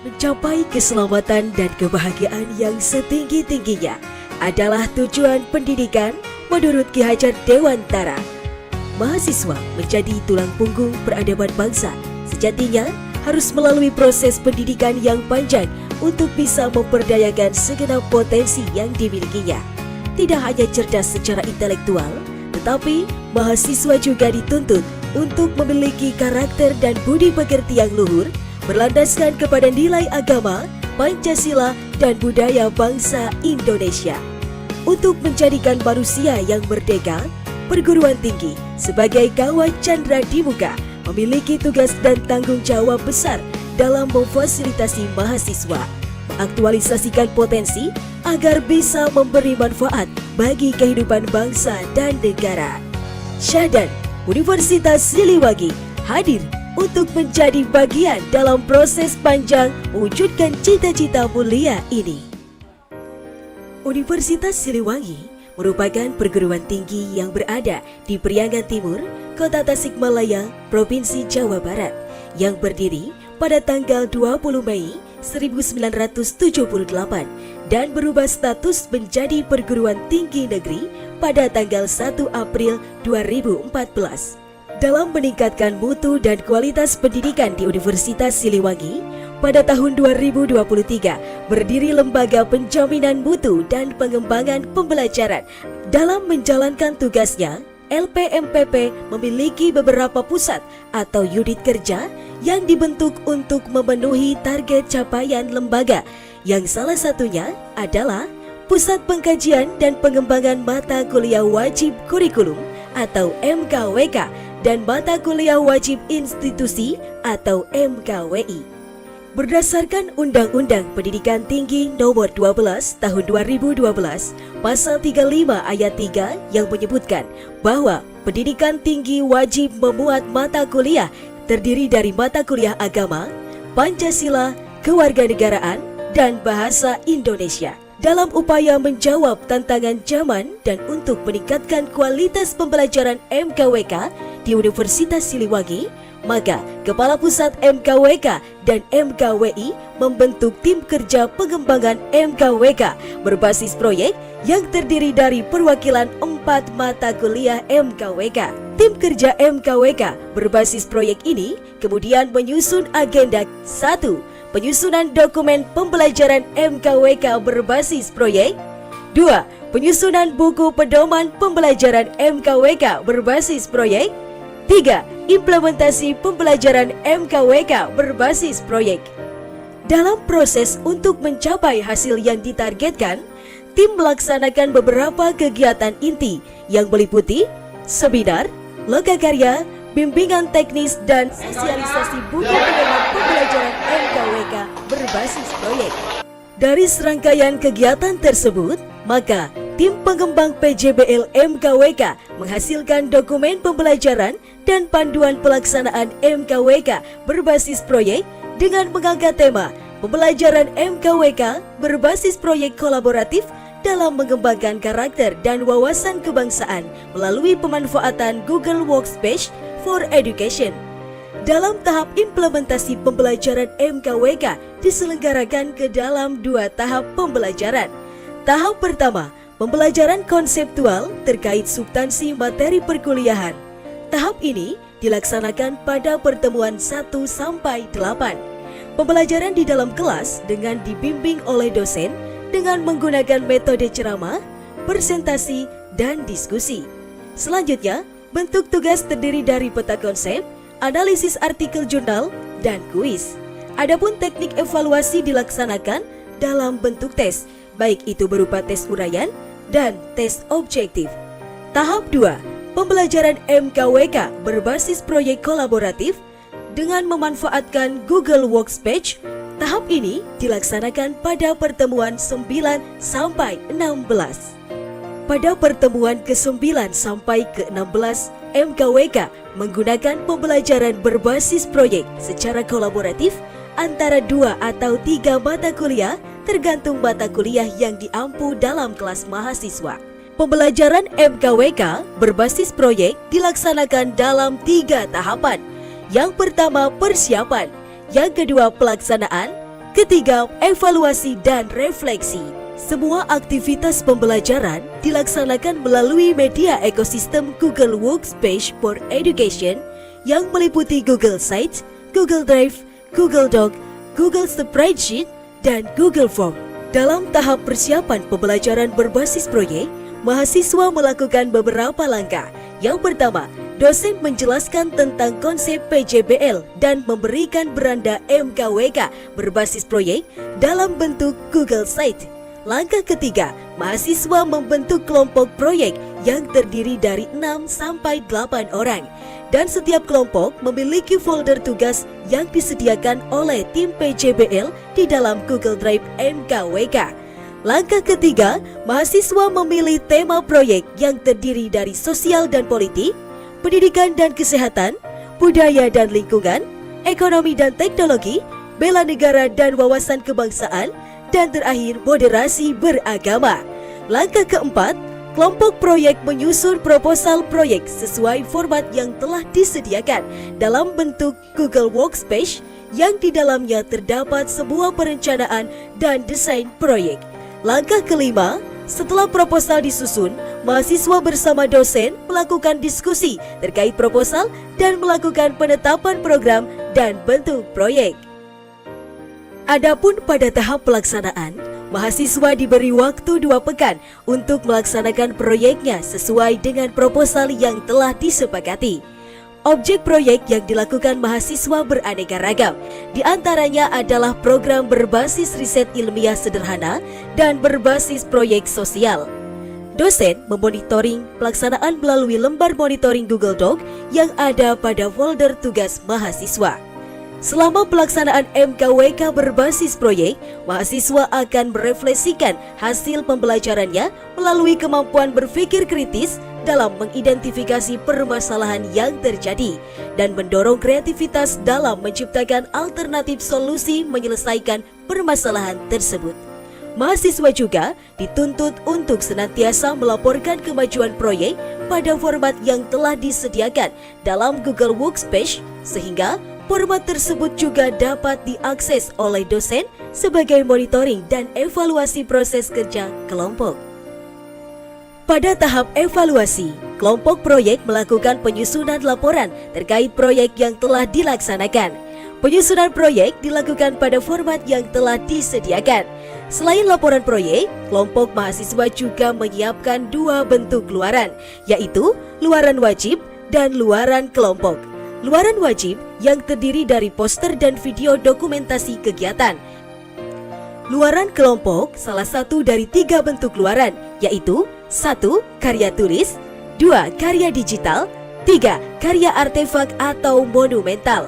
Mencapai keselamatan dan kebahagiaan yang setinggi-tingginya adalah tujuan pendidikan menurut Ki Hajar Dewantara. Mahasiswa menjadi tulang punggung peradaban bangsa. Sejatinya harus melalui proses pendidikan yang panjang untuk bisa memperdayakan segenap potensi yang dimilikinya. Tidak hanya cerdas secara intelektual, tetapi mahasiswa juga dituntut untuk memiliki karakter dan budi pekerti yang luhur, berlandaskan kepada nilai agama, Pancasila, dan budaya bangsa Indonesia. Untuk menjadikan manusia yang merdeka, perguruan tinggi sebagai kawat candra di muka memiliki tugas dan tanggung jawab besar dalam memfasilitasi mahasiswa, mengaktualisasikan potensi agar bisa memberi manfaat bagi kehidupan bangsa dan negara. Syahdan Universitas Siliwangi hadir untuk menjadi bagian dalam proses panjang mewujudkan cita-cita mulia ini. Universitas Siliwangi merupakan perguruan tinggi yang berada di Priangan Timur, Kota Tasikmalaya, Provinsi Jawa Barat, yang berdiri pada tanggal 20 Mei 1978 dan berubah status menjadi perguruan tinggi negeri pada tanggal 1 April 2014. Dalam meningkatkan mutu dan kualitas pendidikan di Universitas Siliwangi, pada tahun 2023 berdiri Lembaga Penjaminan Mutu dan Pengembangan Pembelajaran. Dalam menjalankan tugasnya, LPMPP memiliki beberapa pusat atau unit kerja yang dibentuk untuk memenuhi target capaian lembaga, yang salah satunya adalah Pusat Pengkajian dan Pengembangan Mata Kuliah Wajib Kurikulum atau MKWK dan Mata Kuliah Wajib Institusi atau MKWI. Berdasarkan Undang-Undang Pendidikan Tinggi Nomor 12 Tahun 2012, Pasal 35 Ayat 3 yang menyebutkan bahwa pendidikan tinggi wajib memuat mata kuliah terdiri dari mata kuliah agama, Pancasila, kewarganegaraan, dan bahasa Indonesia. Dalam upaya menjawab tantangan zaman dan untuk meningkatkan kualitas pembelajaran MKWK di Universitas Siliwangi, maka Kepala Pusat MKWK dan MKWI membentuk tim kerja pengembangan MKWK berbasis proyek yang terdiri dari perwakilan 4 mata kuliah MKWK. Tim kerja MKWK berbasis proyek ini kemudian menyusun agenda 1. Penyusunan dokumen pembelajaran MKWK berbasis proyek. 2. Penyusunan buku pedoman pembelajaran MKWK berbasis proyek. 3. Implementasi pembelajaran MKWK berbasis proyek. Dalam proses untuk mencapai hasil yang ditargetkan, tim melaksanakan beberapa kegiatan inti yang meliputi seminar, lokakarya, bimbingan teknis, dan sosialisasi buku pedoman pembelajaran MKWK berbasis proyek. Dari serangkaian kegiatan tersebut, maka tim pengembang PJBL MKWK menghasilkan dokumen pembelajaran dan panduan pelaksanaan MKWK berbasis proyek dengan mengangkat tema pembelajaran MKWK berbasis proyek kolaboratif dalam mengembangkan karakter dan wawasan kebangsaan melalui pemanfaatan Google Workspace for Education. Dalam tahap implementasi pembelajaran MKWK diselenggarakan ke dalam 2 tahap pembelajaran. Tahap pertama, pembelajaran konseptual terkait substansi materi perkuliahan. Tahap ini dilaksanakan pada pertemuan 1-8. Pembelajaran di dalam kelas dengan dibimbing oleh dosen dengan menggunakan metode ceramah, presentasi, dan diskusi. Selanjutnya, bentuk tugas terdiri dari peta konsep, analisis artikel jurnal, dan kuis. Adapun teknik evaluasi dilaksanakan dalam bentuk tes, baik itu berupa tes uraian dan tes objektif. Tahap 2, pembelajaran MKWK berbasis proyek kolaboratif dengan memanfaatkan Google Workspace. Tahap ini dilaksanakan pada pertemuan 9-16. Pada pertemuan ke-9 sampai ke-16, MKWK menggunakan pembelajaran berbasis proyek secara kolaboratif antara 2 atau 3 mata kuliah tergantung mata kuliah yang diampu dalam kelas mahasiswa. Pembelajaran MKWK berbasis proyek dilaksanakan dalam 3 tahapan. Yang pertama persiapan, yang kedua pelaksanaan, Ketiga, evaluasi dan refleksi. Semua aktivitas pembelajaran dilaksanakan melalui media ekosistem Google Workspace for Education yang meliputi Google Sites, Google Drive, Google Doc, Google Spreadsheet, dan Google Form. Dalam tahap persiapan pembelajaran berbasis proyek, mahasiswa melakukan beberapa langkah. Yang pertama, dosen menjelaskan tentang konsep PJBL dan memberikan beranda MKWK berbasis proyek dalam bentuk Google Site. Langkah ketiga, mahasiswa membentuk kelompok proyek yang terdiri dari 6 sampai 8 orang. Dan setiap kelompok memiliki folder tugas yang disediakan oleh tim PJBL di dalam Google Drive MKWK. Langkah ketiga, mahasiswa memilih tema proyek yang terdiri dari sosial dan politik, pendidikan dan kesehatan, budaya dan lingkungan, ekonomi dan teknologi, bela negara dan wawasan kebangsaan, dan terakhir moderasi beragama. Langkah keempat, kelompok proyek menyusun proposal proyek sesuai format yang telah disediakan dalam bentuk Google Workspace yang di dalamnya terdapat sebuah perencanaan dan desain proyek. Langkah kelima, setelah proposal disusun, mahasiswa bersama dosen melakukan diskusi terkait proposal dan melakukan penetapan program dan bentuk proyek. Adapun pada tahap pelaksanaan, mahasiswa diberi waktu 2 pekan untuk melaksanakan proyeknya sesuai dengan proposal yang telah disepakati. Objek proyek yang dilakukan mahasiswa beraneka ragam, di antaranya adalah program berbasis riset ilmiah sederhana dan berbasis proyek sosial. Dosen memonitoring pelaksanaan melalui lembar monitoring Google Doc yang ada pada folder tugas mahasiswa. Selama pelaksanaan MKWK berbasis proyek, mahasiswa akan merefleksikan hasil pembelajarannya melalui kemampuan berpikir kritis dalam mengidentifikasi permasalahan yang terjadi dan mendorong kreativitas dalam menciptakan alternatif solusi menyelesaikan permasalahan tersebut. Mahasiswa juga dituntut untuk senantiasa melaporkan kemajuan proyek pada format yang telah disediakan dalam Google Workspace sehingga format tersebut juga dapat diakses oleh dosen sebagai monitoring dan evaluasi proses kerja kelompok. Pada tahap evaluasi, kelompok proyek melakukan penyusunan laporan terkait proyek yang telah dilaksanakan. Penyusunan proyek dilakukan pada format yang telah disediakan. Selain laporan proyek, kelompok mahasiswa juga menyiapkan 2 bentuk luaran, yaitu luaran wajib dan luaran kelompok. Luaran wajib yang terdiri dari poster dan video dokumentasi kegiatan. Luaran kelompok salah satu dari 3 bentuk luaran, yaitu 1. Karya tulis, 2. Karya digital, 3. Karya artefak atau monumental.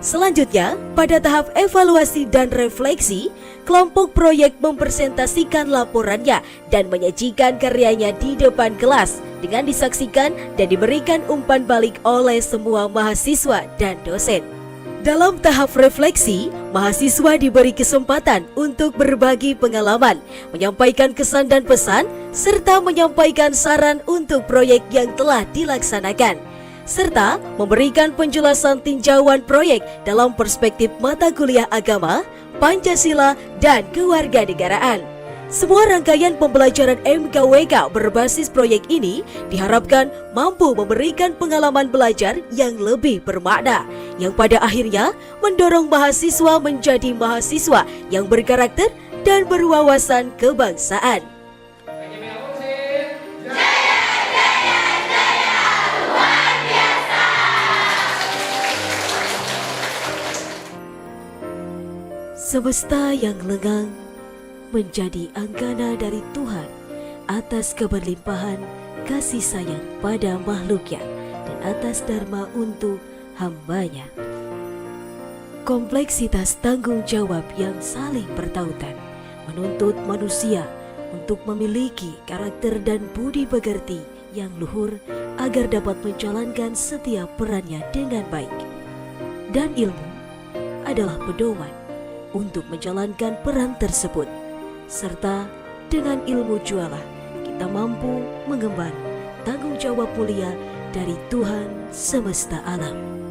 Selanjutnya, pada tahap evaluasi dan refleksi, kelompok proyek mempresentasikan laporannya dan menyajikan karyanya di depan kelas dengan disaksikan dan diberikan umpan balik oleh semua mahasiswa dan dosen. Dalam tahap refleksi, mahasiswa diberi kesempatan untuk berbagi pengalaman, menyampaikan kesan dan pesan, serta menyampaikan saran untuk proyek yang telah dilaksanakan, serta memberikan penjelasan tinjauan proyek dalam perspektif mata kuliah agama, Pancasila, dan kewarganegaraan. Semua rangkaian pembelajaran MKWK berbasis proyek ini diharapkan mampu memberikan pengalaman belajar yang lebih bermakna, yang pada akhirnya mendorong mahasiswa menjadi mahasiswa yang berkarakter dan berwawasan kebangsaan. Semesta yang lengang menjadi anggana dari Tuhan atas keberlimpahan kasih sayang pada makhluknya dan atas dharma untuk hambanya. Kompleksitas tanggung jawab yang saling bertautan menuntut manusia untuk memiliki karakter dan budi pekerti yang luhur agar dapat menjalankan setiap perannya dengan baik. Dan ilmu adalah pedoman untuk menjalankan peran tersebut, serta dengan ilmu jualah kita mampu mengemban tanggung jawab mulia dari Tuhan semesta alam.